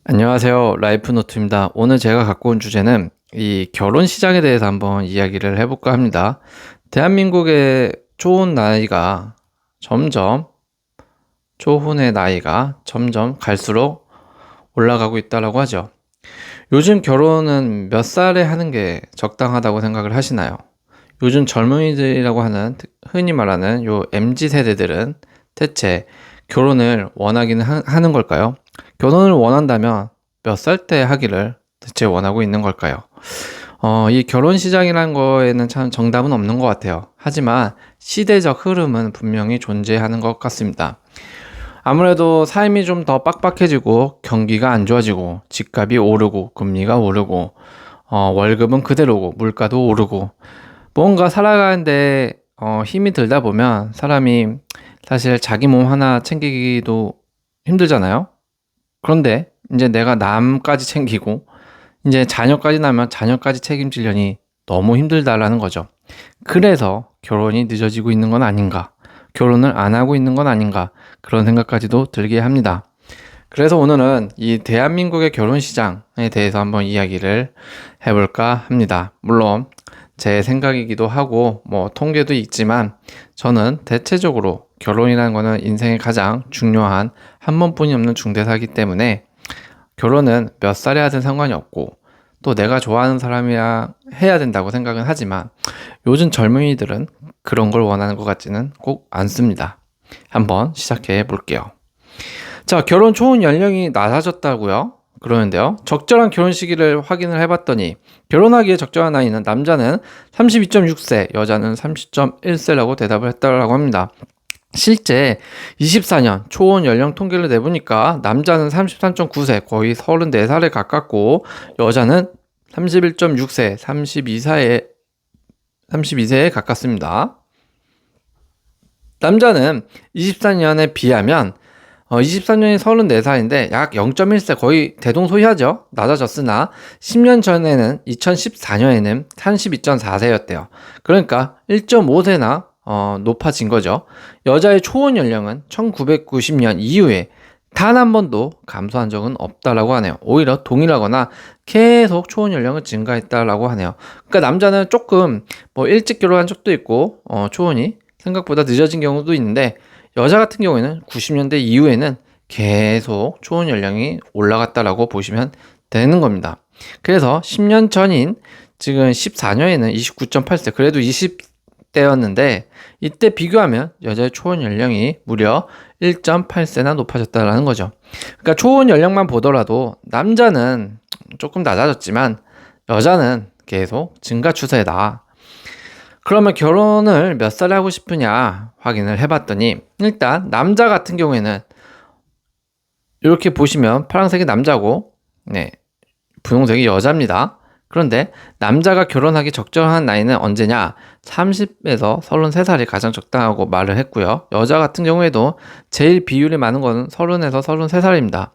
안녕하세요. 라이프노트입니다. 오늘 제가 갖고 온 주제는 이 결혼 시장에 대해서 한번 이야기를 해볼까 합니다. 대한민국의 초혼 나이가 점점, 초혼의 나이가 점점 갈수록 올라가고 있다고 하죠. 요즘 결혼은 몇 살에 하는 게 적당하다고 생각을 하시나요? 요즘 젊은이들이라고 하는, 흔히 말하는 요 MZ 세대들은 대체 결혼을 원하기는 하는 걸까요? 결혼을 원한다면 몇 살 때 하기를 대체 원하고 있는 걸까요? 이 결혼 시장이라는 거에는 참 정답은 없는 것 같아요. 하지만 시대적 흐름은 분명히 존재하는 것 같습니다. 아무래도 삶이 좀 더 빡빡해지고 경기가 안 좋아지고 집값이 오르고 금리가 오르고 월급은 그대로고 물가도 오르고 뭔가 살아가는데 힘이 들다 보면 사람이 사실 자기 몸 하나 챙기기도 힘들잖아요. 그런데 이제 내가 남까지 챙기고 이제 자녀까지 나면 자녀까지 책임지려니 너무 힘들다라는 거죠. 그래서 결혼이 늦어지고 있는 건 아닌가, 결혼을 안 하고 있는 건 아닌가, 그런 생각까지도 들게 합니다. 그래서 오늘은 이 대한민국의 결혼 시장에 대해서 한번 이야기를 해볼까 합니다. 물론 제 생각이기도 하고 뭐 통계도 있지만 저는 대체적으로 결혼이라는 거는 인생의 가장 중요한 한 번뿐이 없는 중대사이기 때문에 결혼은 몇 살에 하든 상관이 없고 또 내가 좋아하는 사람이랑 해야 된다고 생각은 하지만 요즘 젊은이들은 그런 걸 원하는 것 같지는 꼭 않습니다. 한번 시작해 볼게요. 자, 결혼 초혼 연령이 낮아졌다고요? 그러는데요. 적절한 결혼 시기를 확인을 해봤더니 결혼하기에 적절한 나이는 남자는 32.6세, 여자는 30.1세라고 대답을 했다고 합니다. 실제 24년 초혼 연령 통계를 내보니까 남자는 33.9세, 거의 34살에 가깝고 여자는 31.6세, 32세에 가깝습니다. 남자는 24년에 비하면 23년이 34살인데 약 0.1세 거의 대동소이하죠. 낮아졌으나 10년 전에는 2014년에는 32.4세였대요. 그러니까 1.5세나 높아진 거죠. 여자의 초혼 연령은 1990년 이후에 단 한 번도 감소한 적은 없다라고 하네요. 오히려 동일하거나 계속 초혼 연령은 증가했다라고 하네요. 그러니까 남자는 조금 뭐 일찍 결혼한 적도 있고 초혼이 생각보다 늦어진 경우도 있는데 여자 같은 경우에는 90년대 이후에는 계속 초혼 연령이 올라갔다라고 보시면 되는 겁니다. 그래서 10년 전인 지금 14년에는 29.8세, 그래도 20대였는데 이때 비교하면 여자의 초혼 연령이 무려 1.8세나 높아졌다라는 거죠. 그러니까 초혼 연령만 보더라도 남자는 조금 낮아졌지만 여자는 계속 증가 추세다. 그러면 결혼을 몇 살에 하고 싶으냐 확인을 해봤더니 일단 남자 같은 경우에는 이렇게 보시면 파란색이 남자고 분홍색이 여자입니다. 그런데 남자가 결혼하기 적절한 나이는 언제냐? 30에서 33살이 가장 적당하고 말을 했고요. 여자 같은 경우에도 제일 비율이 많은 것은 30에서 33살입니다.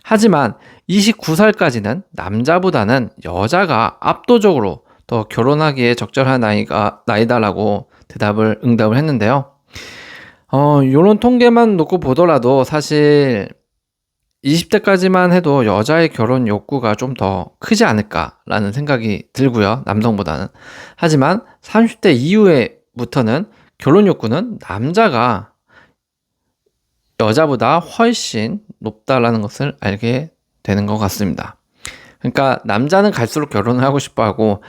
하지만 29살까지는 남자보다는 여자가 압도적으로 더 결혼하기에 적절한 나이다라고 응답을 했는데요. 요런 통계만 놓고 보더라도 사실 20대까지만 해도 여자의 결혼 욕구가 좀 더 크지 않을까라는 생각이 들고요. 남성보다는. 하지만 30대 이후에부터는 결혼 욕구는 남자가 여자보다 훨씬 높다라는 것을 알게 되는 것 같습니다. 그러니까 남자는 갈수록 결혼을 하고 싶어 하고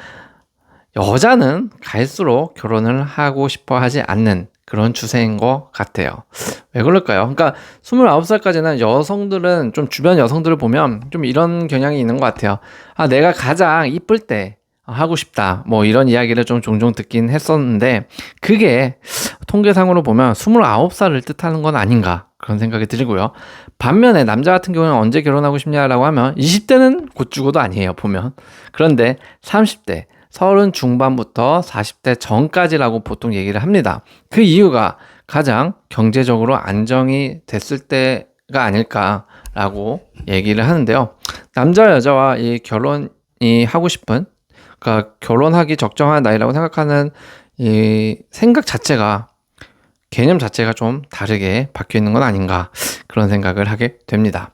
여자는 갈수록 결혼을 하고 싶어 하지 않는 그런 추세인 것 같아요. 왜 그럴까요? 그러니까 29살까지는 여성들은 좀 주변 여성들을 보면 좀 이런 경향이 있는 것 같아요. 아, 내가 가장 이쁠 때 하고 싶다. 뭐 이런 이야기를 좀 종종 듣긴 했었는데 그게 통계상으로 보면 29살을 뜻하는 건 아닌가 그런 생각이 들고요. 반면에 남자 같은 경우는 언제 결혼하고 싶냐라고 하면 20대는 곧 죽어도 아니에요, 보면. 그런데 30대 30 중반부터 40대 전까지라고 보통 얘기를 합니다. 그 이유가 가장 경제적으로 안정이 됐을 때가 아닐까라고 얘기를 하는데요. 남자 여자와 이 결혼이 하고 싶은, 그러니까 결혼하기 적정한 나이라고 생각하는 이 생각 자체가, 개념 자체가 좀 다르게 바뀌어 있는 건 아닌가 그런 생각을 하게 됩니다.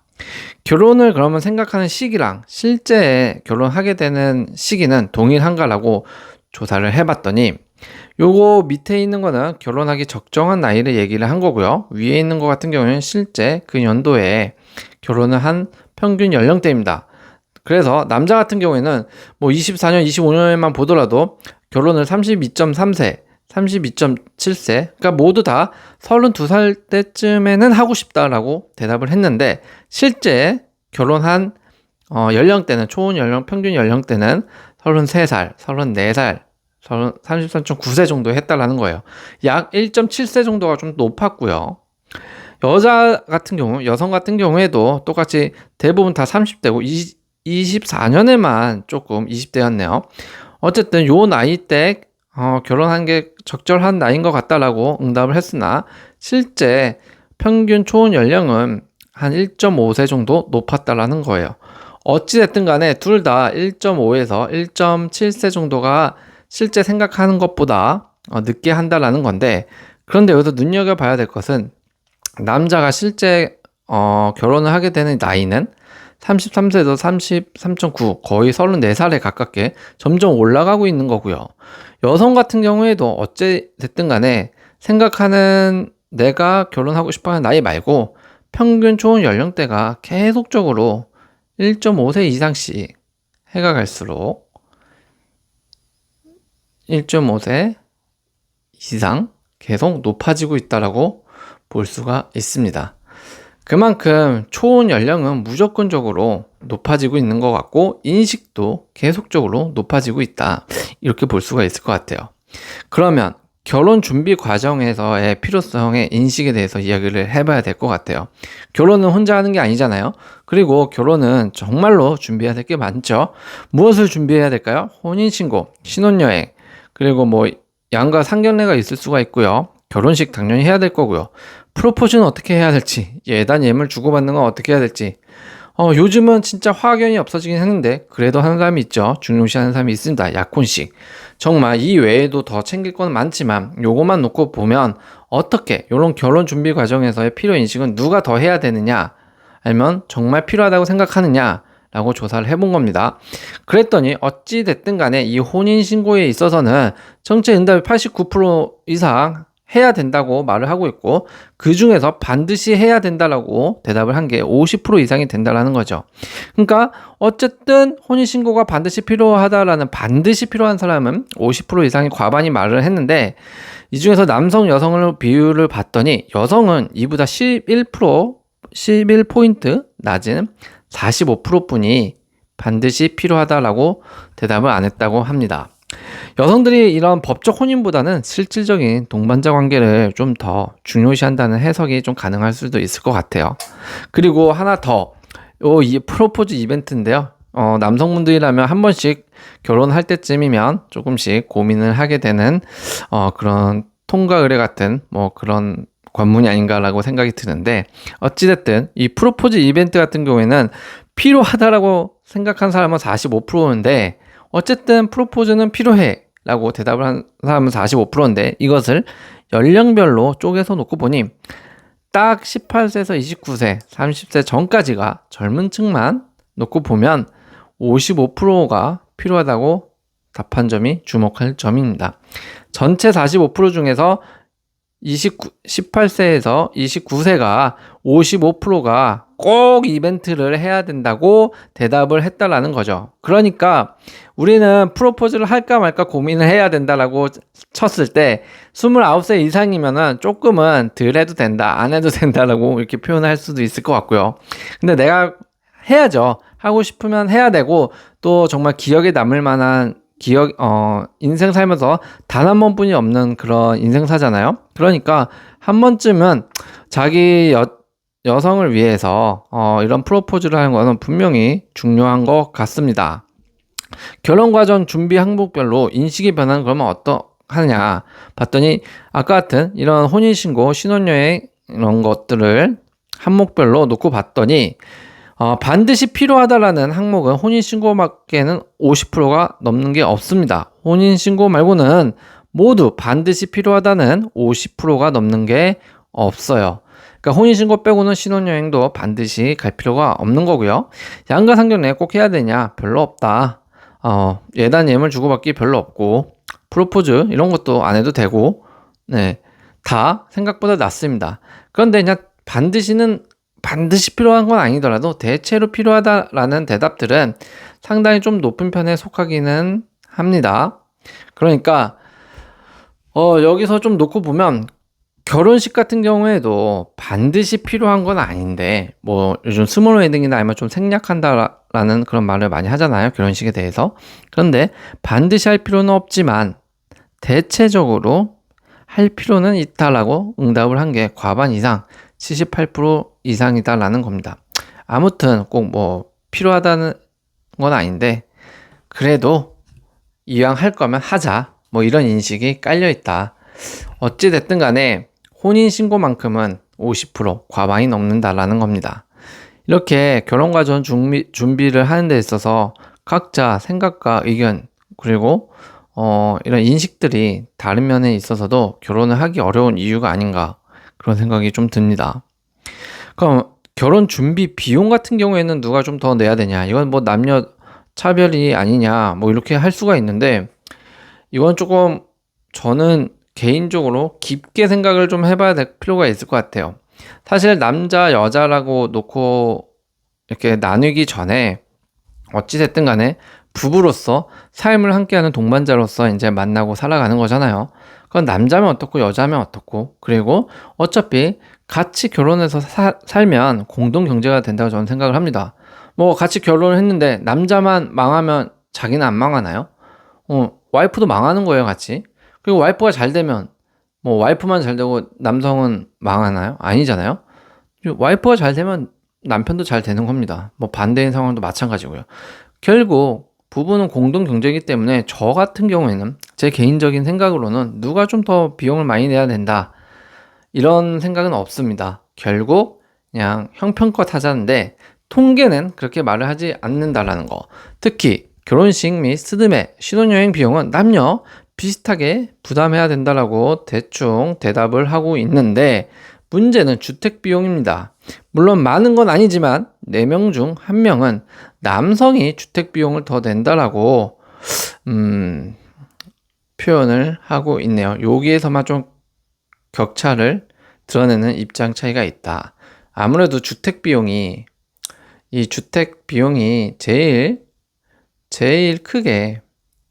결혼을 그러면 생각하는 시기랑 실제 결혼하게 되는 시기는 동일한가라고 조사를 해봤더니 요거 밑에 있는 거는 결혼하기 적정한 나이를 얘기를 한 거고요. 위에 있는 거 같은 경우는 실제 그 연도에 결혼을 한 평균 연령대입니다. 그래서 남자 같은 경우에는 뭐 24년, 25년에만 보더라도 결혼을 32.3세, 32.7세, 그러니까 모두 다 32살 때쯤에는 하고 싶다라고 대답을 했는데 실제 결혼한 연령대는 초혼 연령 평균 연령대는 33살, 34살, 33.9세 정도 했다라는 거예요. 약 1.7세 정도가 좀 높았고요. 여성 같은 경우에도 똑같이 대부분 다 30대고 24년에만 조금 20대였네요. 어쨌든 요 나이 때 결혼한 게 적절한 나이인 것 같다라고 응답을 했으나 실제 평균 초혼 연령은 한 1.5세 정도 높았다라는 거예요. 어찌됐든 간에 둘 다 1.5에서 1.7세 정도가 실제 생각하는 것보다 늦게 한다라는 건데, 그런데 여기서 눈여겨봐야 될 것은 남자가 실제 결혼을 하게 되는 나이는 33세에서 33.9, 거의 34살에 가깝게 점점 올라가고 있는 거고요. 여성 같은 경우에도 어찌 됐든 간에 생각하는 내가 결혼하고 싶어하는 나이 말고 평균 초혼 연령대가 계속적으로 1.5세 이상씩 해가 갈수록 1.5세 이상 계속 높아지고 있다라고 볼 수가 있습니다. 그만큼 초혼 연령은 무조건적으로 높아지고 있는 것 같고 인식도 계속적으로 높아지고 있다, 이렇게 볼 수가 있을 것 같아요. 그러면 결혼 준비 과정에서의 필요성의 인식에 대해서 이야기를 해봐야 될 것 같아요. 결혼은 혼자 하는 게 아니잖아요. 그리고 결혼은 정말로 준비해야 될 게 많죠. 무엇을 준비해야 될까요? 혼인신고, 신혼여행, 그리고 뭐 양가 상견례가 있을 수가 있고요. 결혼식 당연히 해야 될 거고요. 프로포즈는 어떻게 해야 될지, 예단 예물 주고받는 건 어떻게 해야 될지. 요즘은 진짜 확연히 없어지긴 했는데 그래도 하는 사람이 있죠. 중요시하는 사람이 있습니다. 약혼식. 정말 이 외에도 더 챙길 건 많지만 요것만 놓고 보면 어떻게 요런 결혼 준비 과정에서의 필요 인식은 누가 더 해야 되느냐, 아니면 정말 필요하다고 생각하느냐 라고 조사를 해본 겁니다. 그랬더니 어찌 됐든 간에 이 혼인신고에 있어서는 전체 응답이 89% 이상 해야 된다고 말을 하고 있고, 그 중에서 반드시 해야 된다라고 대답을 한 게 50% 이상이 된다라는 거죠. 그러니까 어쨌든 혼인신고가 반드시 필요하다라는, 반드시 필요한 사람은 50% 이상이 과반이 말을 했는데, 이 중에서 남성 여성을 비율을 봤더니 여성은 이보다 11포인트 낮은 45% 분이 반드시 필요하다라고 대답을 안 했다고 합니다. 여성들이 이런 법적 혼인보다는 실질적인 동반자 관계를 좀 더 중요시한다는 해석이 좀 가능할 수도 있을 것 같아요. 그리고 하나 더, 이 프로포즈 이벤트인데요. 남성분들이라면 한 번씩 결혼할 때쯤이면 조금씩 고민을 하게 되는 그런 통과 의례 같은 뭐 그런 관문이 아닌가라고 생각이 드는데, 어찌됐든 이 프로포즈 이벤트 같은 경우에는 필요하다라고 생각한 사람은 45%인데 어쨌든 프로포즈는 필요해 라고 대답을 한 사람은 45%인데 이것을 연령별로 쪼개서 놓고 보니 딱 18세에서 29세, 30세 전까지가 젊은 층만 놓고 보면 55%가 필요하다고 답한 점이 주목할 점입니다. 전체 45% 중에서 18세에서 29세가 55%가 꼭 이벤트를 해야 된다고 대답을 했다라는 거죠. 그러니까 우리는 프로포즈를 할까 말까 고민을 해야 된다라고 쳤을 때 29세 이상이면은 조금은 덜 해도 된다, 안 해도 된다라고 이렇게 표현할 수도 있을 것 같고요. 근데 내가 해야죠. 하고 싶으면 해야 되고, 또 정말 기억에 남을 만한 인생 살면서 단 한 번뿐이 없는 그런 인생사잖아요. 그러니까 한 번쯤은 자기 여성을 위해서 이런 프로포즈를 하는 것은 분명히 중요한 것 같습니다. 결혼 과정 준비 항목별로 인식의 변화는 그러면 어떠하냐 봤더니 아까 같은 이런 혼인신고, 신혼여행 이런 것들을 항목별로 놓고 봤더니 반드시 필요하다라는 항목은 혼인신고밖에는 50%가 넘는 게 없습니다. 혼인신고 말고는 모두 반드시 필요하다는 50%가 넘는 게 없어요. 그러니까 혼인신고 빼고는 신혼여행도 반드시 갈 필요가 없는 거고요. 양가 상견례 꼭 해야 되냐? 별로 없다. 예단 예물 주고받기 별로 없고 프로포즈 이런 것도 안 해도 되고 네, 다 생각보다 낫습니다. 그런데 그냥 반드시 필요한 건 아니더라도 대체로 필요하다라는 대답들은 상당히 좀 높은 편에 속하기는 합니다. 그러니까 여기서 좀 놓고 보면 결혼식 같은 경우에도 반드시 필요한 건 아닌데 뭐 요즘 스몰 웨딩이나 아니면 좀 생략한다라는 그런 말을 많이 하잖아요. 결혼식에 대해서. 그런데 반드시 할 필요는 없지만 대체적으로 할 필요는 있다라고 응답을 한 게 과반 이상 78% 이상이다라는 겁니다. 아무튼 꼭 뭐 필요하다는 건 아닌데 그래도 이왕 할 거면 하자 뭐 이런 인식이 깔려 있다. 어찌 됐든 간에 혼인신고만큼은 50% 과반이 넘는다라는 겁니다. 이렇게 결혼과 전 준비를 하는 데 있어서 각자 생각과 의견 그리고 이런 인식들이 다른 면에 있어서도 결혼을 하기 어려운 이유가 아닌가 그런 생각이 좀 듭니다. 그럼 결혼 준비 비용 같은 경우에는 누가 좀 더 내야 되냐? 이건 뭐 남녀 차별이 아니냐? 뭐 이렇게 할 수가 있는데 이건 조금 저는 개인적으로 깊게 생각을 좀 해봐야 될 필요가 있을 것 같아요. 사실 남자, 여자라고 놓고 이렇게 나누기 전에 어찌됐든 간에 부부로서 삶을 함께하는 동반자로서 이제 만나고 살아가는 거잖아요. 그건 남자면 어떻고 여자면 어떻고 그리고 어차피 같이 결혼해서 살면 공동 경제가 된다고 저는 생각을 합니다. 뭐 같이 결혼을 했는데 남자만 망하면 자기는 안 망하나요? 와이프도 망하는 거예요, 같이. 그리고 와이프가 잘 되면 뭐 와이프만 잘 되고 남성은 망하나요? 아니잖아요. 와이프가 잘 되면 남편도 잘 되는 겁니다. 뭐 반대인 상황도 마찬가지고요. 결국 부부는 공동 경제이기 때문에 저 같은 경우에는 제 개인적인 생각으로는 누가 좀 더 비용을 많이 내야 된다 이런 생각은 없습니다. 결국 그냥 형편껏 하자는데 통계는 그렇게 말을 하지 않는다라는 거. 특히 결혼식 및 스드메, 신혼여행 비용은 남녀 비슷하게 부담해야 된다라고 대충 대답을 하고 있는데 문제는 주택 비용입니다. 물론 많은 건 아니지만 4명 중 1명은 남성이 주택 비용을 더 낸다라고 표현을 하고 있네요. 여기에서만 좀 격차를 드러내는 입장 차이가 있다. 아무래도 주택 비용이 제일 크게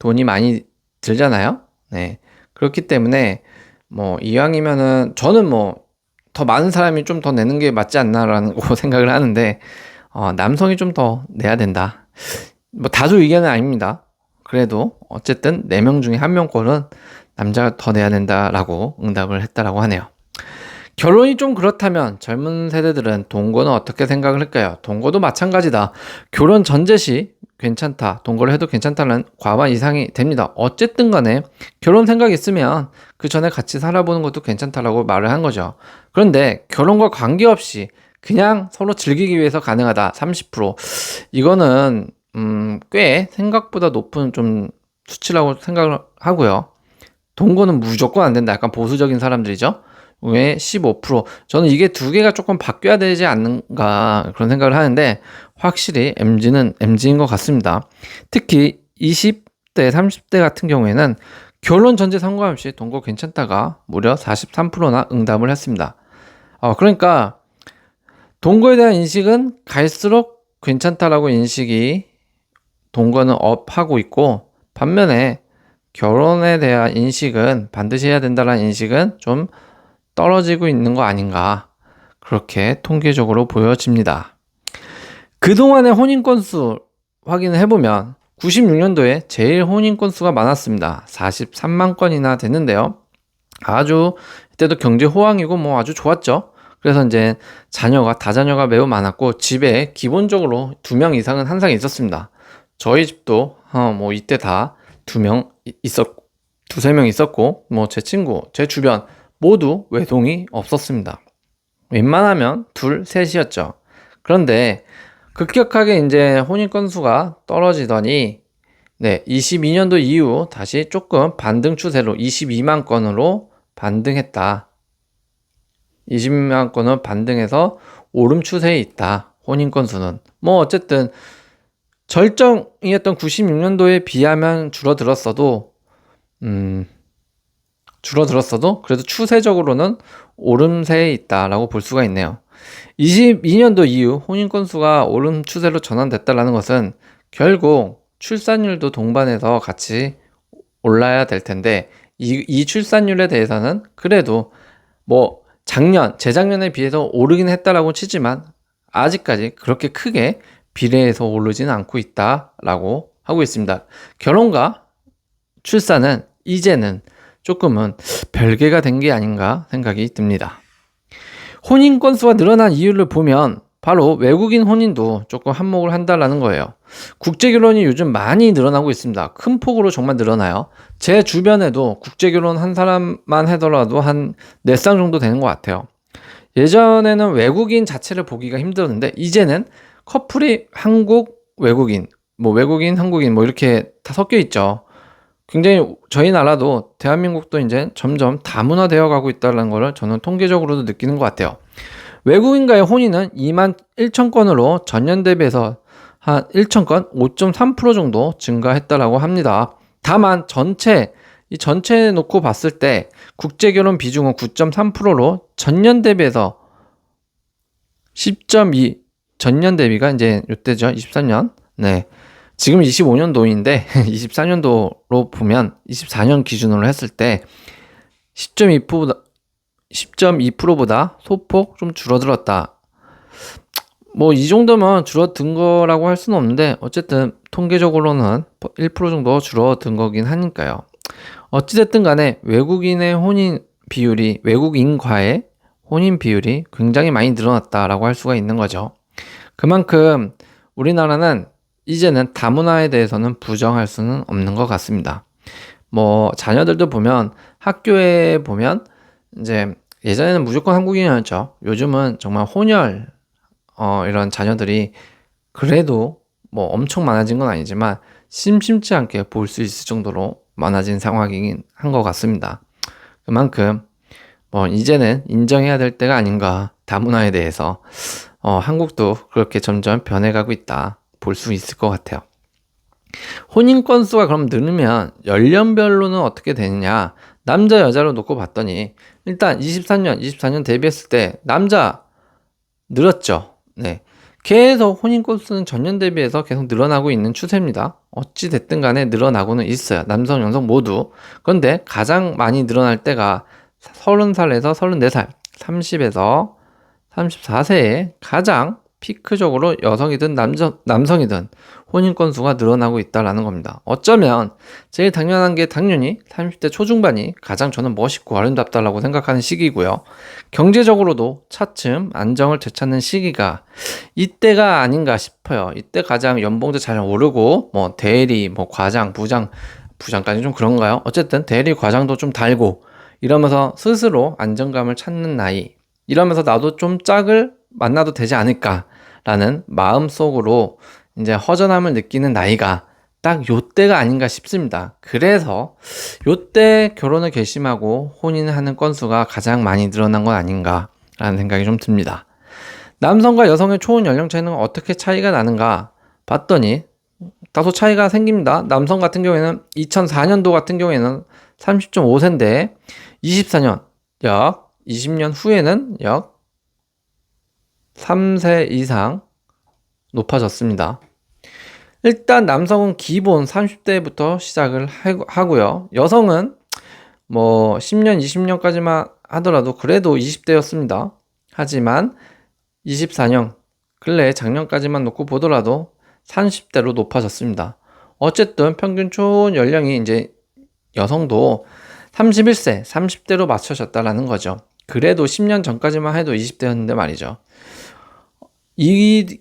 돈이 많이 들잖아요. 네. 그렇기 때문에 뭐 이왕이면은 저는 뭐 더 많은 사람이 좀 더 내는 게 맞지 않나라는 거 생각을 하는데 남성이 좀 더 내야 된다. 뭐 다수 의견은 아닙니다. 그래도 어쨌든 4명 중에 1명꼴은 남자가 더 내야 된다라고 응답을 했다라고 하네요. 결론이 좀 그렇다면 젊은 세대들은 동거는 어떻게 생각을 할까요? 동거도 마찬가지다. 결혼 전제 시 괜찮다. 동거를 해도 괜찮다는 과반 이상이 됩니다. 어쨌든 간에 결혼 생각 있으면 그 전에 같이 살아보는 것도 괜찮다라고 말을 한 거죠. 그런데 결혼과 관계없이 그냥 서로 즐기기 위해서 가능하다. 30%. 이거는 꽤 생각보다 높은 좀 수치라고 생각을 하고요. 동거는 무조건 안 된다. 약간 보수적인 사람들이죠. 왜 15%? 저는 이게 두 개가 조금 바뀌어야 되지 않는가 그런 생각을 하는데 확실히 MZ는 MZ인 것 같습니다. 특히 20대, 30대 같은 경우에는 결혼 전제 상관없이 동거 괜찮다가 무려 43%나 응답을 했습니다. 그러니까 동거에 대한 인식은 갈수록 괜찮다라고 인식이 동거는 업하고 있고 반면에 결혼에 대한 인식은 반드시 해야 된다는 인식은 좀 떨어지고 있는 거 아닌가 그렇게 통계적으로 보여집니다. 그동안의 혼인 건수 확인을 해보면 96년도에 제일 혼인 건수가 많았습니다. 43만 건이나 됐는데요. 아주 이때도 경제 호황이고 뭐 아주 좋았죠. 그래서 이제 다자녀가 매우 많았고 집에 기본적으로 2명 이상은 항상 있었습니다. 저희 집도 뭐 이때 다 2세 명 있었고 뭐 제 친구, 제 주변 모두 외동이 없었습니다. 웬만하면 둘, 셋이었죠. 그런데 급격하게 이제 혼인 건수가 떨어지더니 22년도 이후 다시 조금 반등 추세로 22만 건으로 반등했다. 20만 건은 반등해서 오름 추세에 있다. 혼인 건수는. 뭐 어쨌든 절정이었던 96년도에 비하면 줄어들었어도 그래도 추세적으로는 오름세에 있다라고 볼 수가 있네요. 22년도 이후 혼인 건수가 오름 추세로 전환됐다라는 것은 결국 출산율도 동반해서 같이 올라야 될 텐데 이 출산율에 대해서는 그래도 뭐 재작년에 비해서 오르긴 했다라고 치지만 아직까지 그렇게 크게 비례해서 오르지는 않고 있다라고 하고 있습니다. 결혼과 출산은 이제는 조금은 별개가 된 게 아닌가 생각이 듭니다. 혼인 건수가 늘어난 이유를 보면 바로 외국인 혼인도 조금 한몫을 한다라는 거예요. 국제 결혼이 요즘 많이 늘어나고 있습니다. 큰 폭으로 정말 늘어나요. 제 주변에도 국제 결혼 한 사람만 하더라도 한 4쌍 정도 되는 것 같아요. 예전에는 외국인 자체를 보기가 힘들었는데 이제는 커플이 한국, 외국인, 외국인, 한국인 이렇게 다 섞여 있죠. 굉장히 저희 나라도 대한민국도 이제 점점 다문화되어 가고 있다는 거를 저는 통계적으로도 느끼는 것 같아요. 외국인과의 혼인은 2만 1천 건으로 전년 대비해서 한 1천 건, 5.3% 정도 증가했다라고 합니다. 다만 이 전체 놓고 봤을 때 국제결혼 비중은 9.3%로 전년 대비해서 10.2, 전년 대비가 이제 이때죠. 23년. 네. 지금 25년도인데 24년도로 보면 24년 기준으로 했을 때 10.2%보다 소폭 좀 줄어들었다. 이 정도면 줄어든 거라고 할 수는 없는데 어쨌든 통계적으로는 1% 정도 줄어든 거긴 하니까요. 어찌됐든 간에 외국인과의 혼인 비율이 굉장히 많이 늘어났다라고 할 수가 있는 거죠. 그만큼 우리나라는 이제는 다문화에 대해서는 부정할 수는 없는 것 같습니다. 자녀들도 보면 학교에 보면 이제 예전에는 무조건 한국인이었죠. 요즘은 정말 혼혈 이런 자녀들이 그래도 엄청 많아진 건 아니지만 심심치 않게 볼 수 있을 정도로 많아진 상황이긴 한 것 같습니다. 그만큼 이제는 인정해야 될 때가 아닌가, 다문화에 대해서 한국도 그렇게 점점 변해가고 있다 볼 수 있을 것 같아요. 혼인 건수가 그럼 늘으면 연령별로는 어떻게 되느냐? 남자 여자로 놓고 봤더니 일단 24년 대비했을 때 남자 늘었죠. 네. 계속 혼인 건수는 전년 대비해서 계속 늘어나고 있는 추세입니다. 어찌 됐든 간에 늘어나고는 있어요. 남성, 여성 모두. 그런데 가장 많이 늘어날 때가 30살에서 34살, 30에서 34세에 가장 피크적으로 여성이든 남성이든 혼인 건수가 늘어나고 있다라는 겁니다. 어쩌면 제일 당연한 게 당연히 30대 초중반이 가장 저는 멋있고 아름답다라고 생각하는 시기고요. 경제적으로도 차츰 안정을 되찾는 시기가 이때가 아닌가 싶어요. 이때 가장 연봉도 잘 오르고 대리, 과장, 부장까지 좀 그런가요? 어쨌든 대리, 과장도 좀 달고 이러면서 스스로 안정감을 찾는 나이, 이러면서 나도 좀 짝을 만나도 되지 않을까라는 마음속으로 이제 허전함을 느끼는 나이가 딱 요때가 아닌가 싶습니다. 그래서 요때 결혼을 결심하고 혼인하는 건수가 가장 많이 늘어난 건 아닌가라는 생각이 좀 듭니다. 남성과 여성의 초혼 연령 차이는 어떻게 차이가 나는가 봤더니 다소 차이가 생깁니다. 남성 같은 경우에는 2004년도 같은 경우에는 30.5세인데 24년 약 20년 후에는 약 3세 이상 높아졌습니다. 일단 남성은 기본 30대부터 시작을 하고요. 여성은 10년, 20년까지만 하더라도 그래도 20대였습니다. 하지만 24년, 근래 작년까지만 놓고 보더라도 30대로 높아졌습니다. 어쨌든 평균 초혼 연령이 이제 여성도 31세, 30대로 맞춰졌다라는 거죠. 그래도 10년 전까지만 해도 20대였는데 말이죠. 이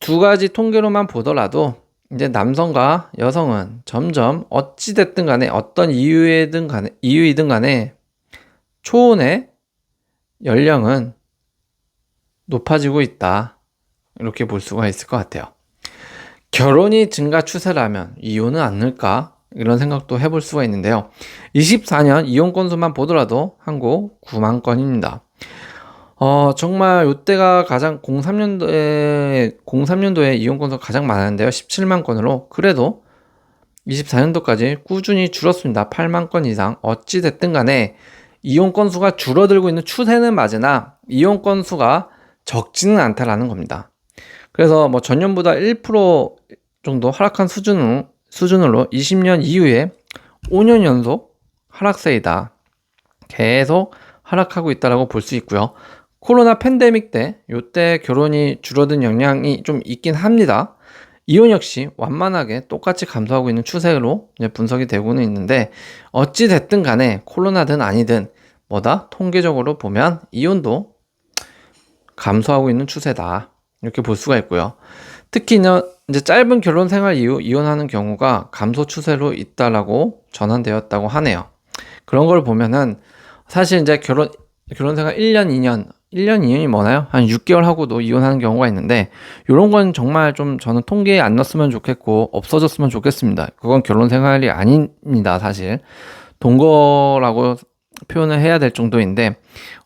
두 가지 통계로만 보더라도 이제 남성과 여성은 점점 어찌됐든 간에 어떤 이유이든 간에 초혼의 연령은 높아지고 있다. 이렇게 볼 수가 있을 것 같아요. 결혼이 증가 추세라면 이혼은 않을까? 이런 생각도 해볼 수가 있는데요. 24년 이혼 건수만 보더라도 한국 9만 건입니다. 정말 요때가 가장 03년도에 이혼 건수가 가장 많았는데요. 17만 건으로. 그래도 24년도까지 꾸준히 줄었습니다. 8만 건 이상. 어찌 됐든 간에 이혼 건수가 줄어들고 있는 추세는 맞으나 이혼 건수가 적지는 않다라는 겁니다. 그래서 뭐 전년보다 1% 정도 하락한 수준으로 20년 이후에 5년 연속 하락세이다. 계속 하락하고 있다라고 볼 수 있고요. 코로나 팬데믹 때 요때 결혼이 줄어든 영향이 좀 있긴 합니다. 이혼 역시 완만하게 똑같이 감소하고 있는 추세로 이제 분석이 되고는 있는데, 어찌 됐든 간에 코로나든 아니든 뭐다 통계적으로 보면 이혼도 감소하고 있는 추세다, 이렇게 볼 수가 있고요. 특히 이제 짧은 결혼 생활 이후 이혼하는 경우가 감소 추세로 있다라고 전환되었다고 하네요. 그런 걸 보면은 사실 이제 결혼 생활 1년, 2년이 뭐나요? 한 6개월 하고도 이혼하는 경우가 있는데, 요런 건 정말 좀 저는 통계에 안 넣었으면 좋겠고 없어졌으면 좋겠습니다. 그건 결혼 생활이 아닙니다. 사실 동거라고 표현을 해야 될 정도인데,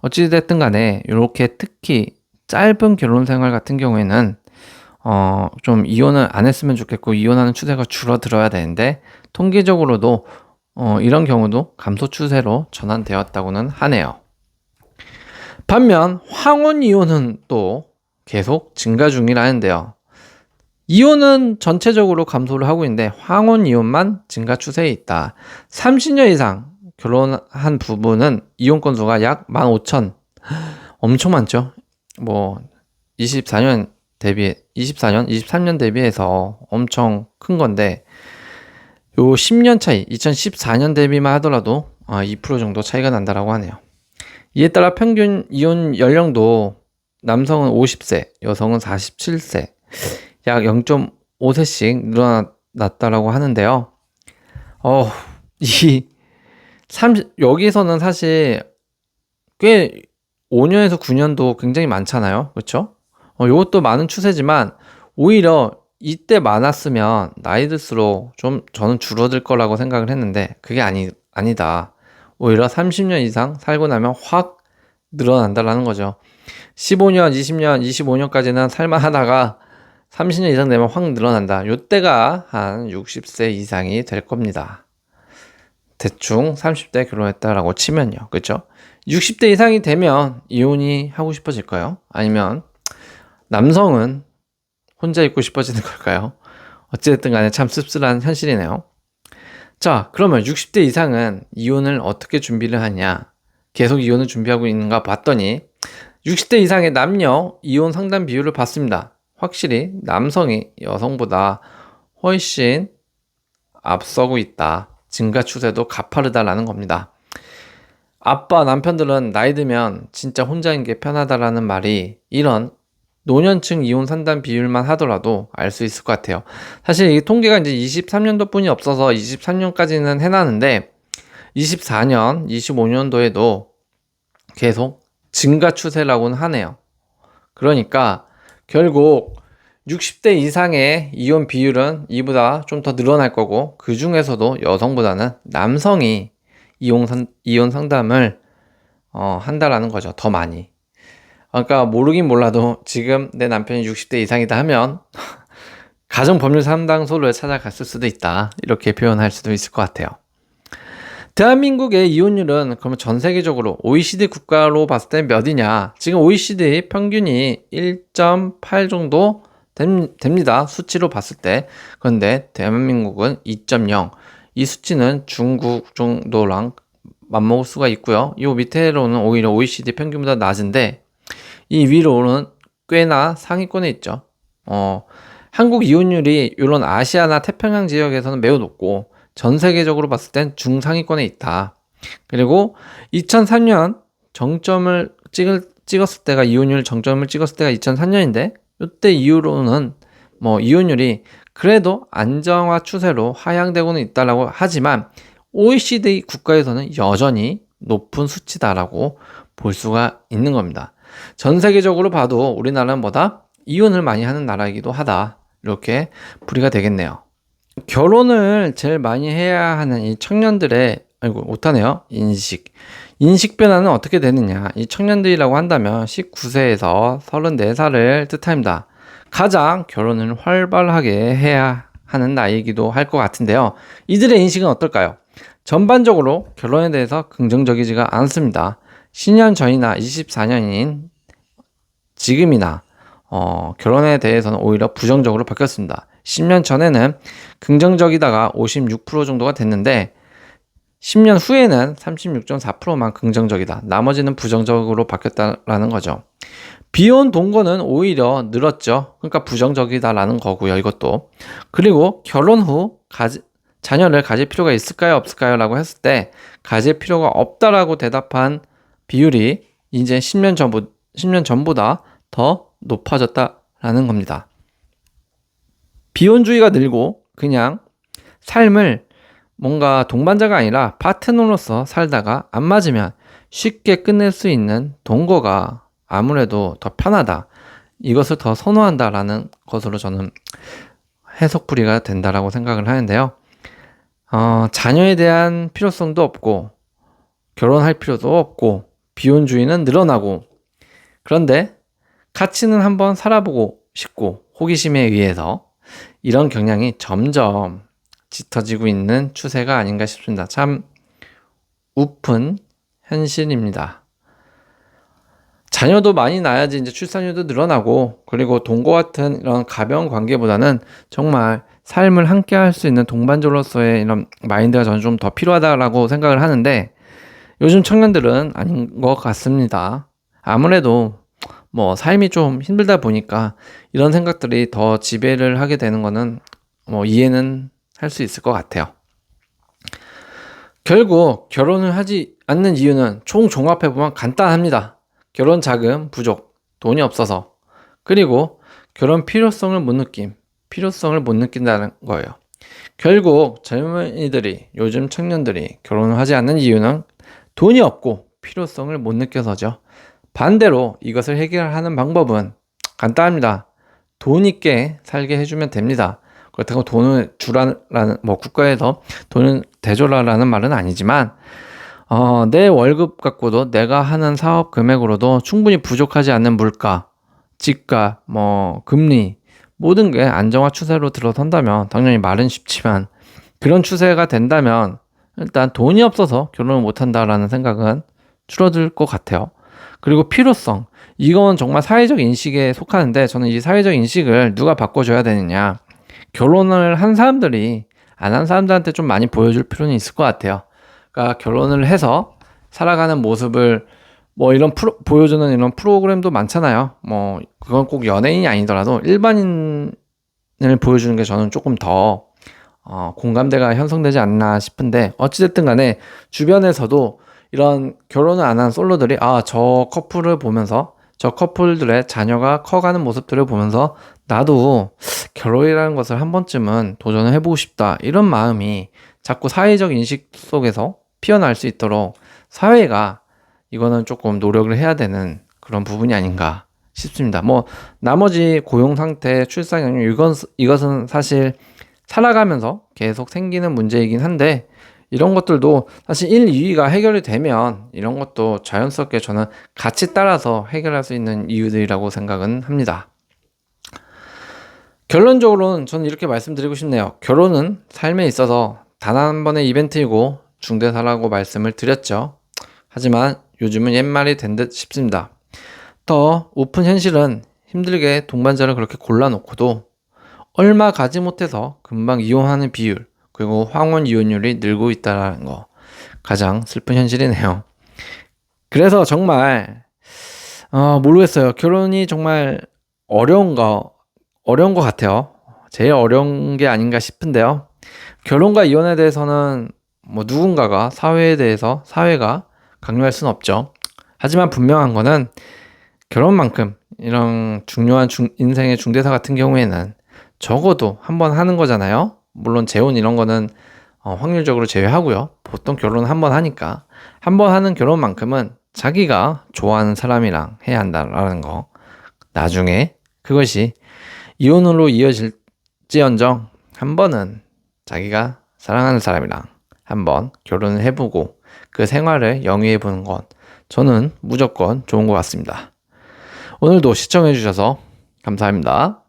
어찌됐든 간에 이렇게 특히 짧은 결혼 생활 같은 경우에는 좀 이혼을 안 했으면 좋겠고 이혼하는 추세가 줄어들어야 되는데, 통계적으로도 이런 경우도 감소 추세로 전환되었다고는 하네요. 반면 황혼 이혼은 또 계속 증가 중이라는데요. 이혼은 전체적으로 감소를 하고 있는데 황혼 이혼만 증가 추세에 있다. 30년 이상 결혼한 부부는 이혼 건수가 약 15,000, 엄청 많죠. 뭐 23년 대비해서 엄청 큰 건데, 요 10년 차이, 2014년 대비만 하더라도 2% 정도 차이가 난다라고 하네요. 이에 따라 평균 이혼 연령도 남성은 50세, 여성은 47세, 약 0.5세씩 늘어났다라고 하는데요. 여기서는 사실 꽤 5년에서 9년도 굉장히 많잖아요. 그렇죠? 이것도 많은 추세지만 오히려 이때 많았으면 나이 들수록 좀 저는 줄어들 거라고 생각을 했는데, 그게 아니다. 오히려 30년 이상 살고 나면 확 늘어난다라는 거죠. 15년, 20년, 25년까지는 살만하다가 30년 이상 되면 확 늘어난다. 요때가 한 60세 이상이 될 겁니다. 대충 30대 결혼했다라고 치면요. 그렇죠? 60대 이상이 되면 이혼이 하고 싶어질까요? 아니면 남성은 혼자 있고 싶어지는 걸까요? 어찌됐든 간에 참 씁쓸한 현실이네요. 자, 그러면 60대 이상은 이혼을 어떻게 준비를 하냐? 계속 이혼을 준비하고 있는가 봤더니 60대 이상의 남녀 이혼 상담 비율을 봤습니다. 확실히 남성이 여성보다 훨씬 앞서고 있다. 증가 추세도 가파르다라는 겁니다. 아빠, 남편들은 나이 들면 진짜 혼자인 게 편하다라는 말이 이런 노년층 이혼 상담 비율만 하더라도 알 수 있을 것 같아요. 사실 이 통계가 이제 23년도 뿐이 없어서 23년까지는 해놨는데 24년, 25년도에도 계속 증가 추세라고는 하네요. 그러니까 결국 60대 이상의 이혼 비율은 이보다 좀 더 늘어날 거고, 그 중에서도 여성보다는 남성이 이혼 상담을 한다라는 거죠. 더 많이. 그러니까 모르긴 몰라도 지금 내 남편이 60대 이상이다 하면 가정법률 상담소를 찾아갔을 수도 있다, 이렇게 표현할 수도 있을 것 같아요. 대한민국의 이혼율은 그러면 전 세계적으로 OECD 국가로 봤을 때 몇이냐? 지금 OECD 평균이 1.8 정도 됩니다. 수치로 봤을 때. 그런데 대한민국은 2.0. 이 수치는 중국 정도랑 맞먹을 수가 있고요. 이 밑에로는 오히려 OECD 평균보다 낮은데, 이 위로는 꽤나 상위권에 있죠. 한국 이혼율이 이런 아시아나 태평양 지역에서는 매우 높고 전 세계적으로 봤을 땐 중상위권에 있다. 그리고 2003년 정점을 찍었을 때가, 이혼율 정점을 찍었을 때가 2003년인데, 이때 이후로는 뭐 이혼율이 그래도 안정화 추세로 하향되고는 있다라고 하지만 OECD 국가에서는 여전히 높은 수치다라고 볼 수가 있는 겁니다. 전 세계적으로 봐도 우리나라는 뭐다? 이혼을 많이 하는 나라이기도 하다. 이렇게 풀이가 되겠네요. 결혼을 제일 많이 해야 하는 이 청년들의, 아이고 못하네요, 인식. 인식 변화는 어떻게 되느냐? 이 청년들이라고 한다면 19세에서 34살을 뜻합니다. 가장 결혼을 활발하게 해야 하는 나이이기도 할 것 같은데요. 이들의 인식은 어떨까요? 전반적으로 결혼에 대해서 긍정적이지가 않습니다. 10년 전이나 24년인 지금이나 결혼에 대해서는 오히려 부정적으로 바뀌었습니다. 10년 전에는 긍정적이다가 56% 정도가 됐는데 10년 후에는 36.4%만 긍정적이다. 나머지는 부정적으로 바뀌었다라는 거죠. 비혼 동거는 오히려 늘었죠. 그러니까 부정적이다라는 거고요. 이것도. 그리고 결혼 후 자녀를 가질 필요가 있을까요? 없을까요? 라고 했을 때 가질 필요가 없다라고 대답한 비율이 이제 10년 전보다 더 높아졌다라는 겁니다. 비혼주의가 늘고 그냥 삶을 뭔가 동반자가 아니라 파트너로서 살다가 안 맞으면 쉽게 끝낼 수 있는 동거가 아무래도 더 편하다. 이것을 더 선호한다라는 것으로 저는 해석풀이가 된다라고 생각을 하는데요. 자녀에 대한 필요성도 없고 결혼할 필요도 없고 비혼주의는 늘어나고 그런데 같이는 한번 살아보고 싶고 호기심에 의해서 이런 경향이 점점 짙어지고 있는 추세가 아닌가 싶습니다. 참 우픈 현실입니다. 자녀도 많이 낳아야지 이제 출산율도 늘어나고 그리고 동거 같은 이런 가벼운 관계보다는 정말 삶을 함께 할 수 있는 동반자로서의 이런 마인드가 저는 좀 더 필요하다라고 생각을 하는데 요즘 청년들은 아닌 것 같습니다. 아무래도 뭐 삶이 좀 힘들다 보니까 이런 생각들이 더 지배를 하게 되는 거는 뭐 이해는 할 수 있을 것 같아요. 결국 결혼을 하지 않는 이유는 총 종합해보면 간단합니다. 결혼 자금 부족, 돈이 없어서, 그리고 결혼 필요성을 못 느낀다는 거예요. 결국 젊은이들이, 요즘 청년들이 결혼을 하지 않는 이유는 돈이 없고 필요성을 못 느껴서죠. 반대로 이것을 해결하는 방법은 간단합니다. 돈 있게 살게 해주면 됩니다. 그렇다고 돈을 주라는, 국가에서 돈을 대줘라라는 말은 아니지만, 내 월급 갖고도 내가 하는 사업 금액으로도 충분히 부족하지 않는 물가, 집값, 금리, 모든 게 안정화 추세로 들어선다면 당연히 말은 쉽지만 그런 추세가 된다면 일단 돈이 없어서 결혼을 못한다라는 생각은 줄어들 것 같아요. 그리고 필요성, 이건 정말 사회적 인식에 속하는데 저는 이 사회적 인식을 누가 바꿔줘야 되느냐, 결혼을 한 사람들이 안 한 사람들한테 좀 많이 보여줄 필요는 있을 것 같아요. 그러니까 결혼을 해서 살아가는 모습을 이런 보여주는 이런 프로그램도 많잖아요. 그건 꼭 연예인이 아니더라도 일반인을 보여주는 게 저는 조금 더 공감대가 형성되지 않나 싶은데, 어찌됐든 간에 주변에서도 이런 결혼을 안 한 솔로들이 저 커플을 보면서 저 커플들의 자녀가 커가는 모습들을 보면서 나도 결혼이라는 것을 한 번쯤은 도전을 해보고 싶다, 이런 마음이 자꾸 사회적 인식 속에서 피어날 수 있도록 사회가 이거는 조금 노력을 해야 되는 그런 부분이 아닌가 싶습니다. 나머지 고용 상태, 출산경력, 이것은 사실 살아가면서 계속 생기는 문제이긴 한데, 이런 것들도 사실 1, 2위가 해결이 되면 이런 것도 자연스럽게 저는 같이 따라서 해결할 수 있는 이유들이라고 생각은 합니다. 결론적으로는 저는 이렇게 말씀드리고 싶네요. 결혼은 삶에 있어서 단 한 번의 이벤트이고 중대사라고 말씀을 드렸죠. 하지만 요즘은 옛말이 된 듯 싶습니다. 더 오픈 현실은 힘들게 동반자를 그렇게 골라놓고도 얼마 가지 못해서 금방 이혼하는 비율, 그리고 황혼 이혼율이 늘고 있다는 거, 가장 슬픈 현실이네요. 그래서 정말 모르겠어요. 결혼이 정말 어려운 것 같아요. 제일 어려운 게 아닌가 싶은데요. 결혼과 이혼에 대해서는 누군가가 사회가 강요할 수는 없죠. 하지만 분명한 거는 결혼만큼 이런 중요한 인생의 중대사 같은 경우에는 적어도 한 번 하는 거잖아요. 물론 재혼 이런 거는 확률적으로 제외하고요. 보통 결혼은 한 번 하니까 한 번 하는 결혼만큼은 자기가 좋아하는 사람이랑 해야 한다라는 거. 나중에 그것이 이혼으로 이어질지언정 한 번은 자기가 사랑하는 사람이랑 한번 결혼을 해보고 그 생활을 영위해 보는 건 저는 무조건 좋은 것 같습니다. 오늘도 시청해 주셔서 감사합니다.